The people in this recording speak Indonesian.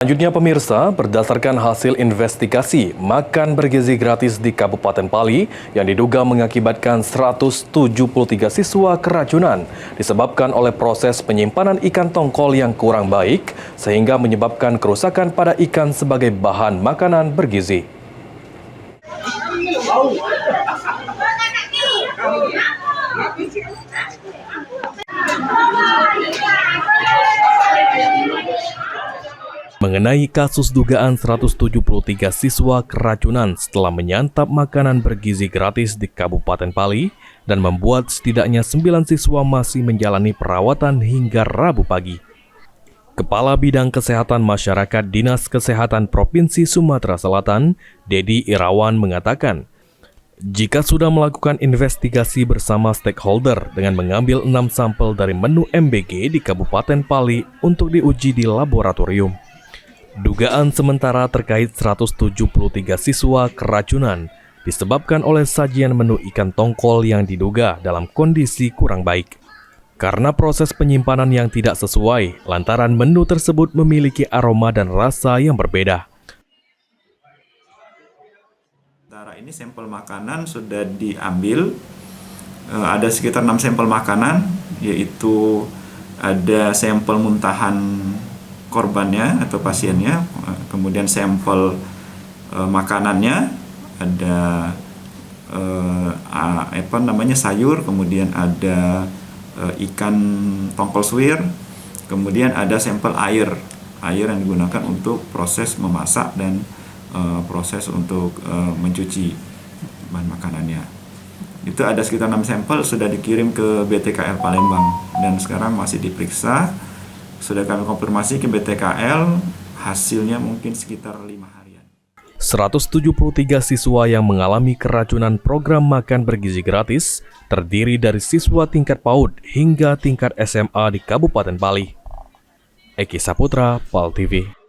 Selanjutnya pemirsa, berdasarkan hasil investigasi makan bergizi gratis di Kabupaten Pali yang diduga mengakibatkan 173 siswa keracunan disebabkan oleh proses penyimpanan ikan tongkol yang kurang baik sehingga menyebabkan kerusakan pada ikan sebagai bahan makanan bergizi. Mengenai kasus dugaan 173 siswa keracunan setelah menyantap makanan bergizi gratis di Kabupaten Pali dan membuat setidaknya 9 siswa masih menjalani perawatan hingga Rabu pagi. Kepala Bidang Kesehatan Masyarakat Dinas Kesehatan Provinsi Sumatera Selatan, Dedi Irawan mengatakan, jika sudah melakukan investigasi bersama stakeholder dengan mengambil 6 sampel dari menu MBG di Kabupaten Pali untuk diuji di laboratorium. Dugaan sementara terkait 173 siswa keracunan disebabkan oleh sajian menu ikan tongkol yang diduga dalam kondisi kurang baik. Karena proses penyimpanan yang tidak sesuai, lantaran menu tersebut memiliki aroma dan rasa yang berbeda. Ini sampel makanan sudah diambil, ada sekitar 6 sampel makanan, yaitu ada sampel muntahan korbannya atau pasiennya, kemudian sampel makanannya, ada sayur, kemudian ada ikan tongkol suwir, kemudian ada sampel air yang digunakan untuk proses memasak dan proses untuk mencuci bahan makanannya. Itu ada sekitar 6 sampel sudah dikirim ke BTKL Palembang dan sekarang masih diperiksa. Sudah kami konfirmasi ke BTKL, hasilnya mungkin sekitar 5 harian. 173 siswa yang mengalami keracunan program makan bergizi gratis terdiri dari siswa tingkat PAUD hingga tingkat SMA di Kabupaten Pali. Eki Saputra, PAL TV.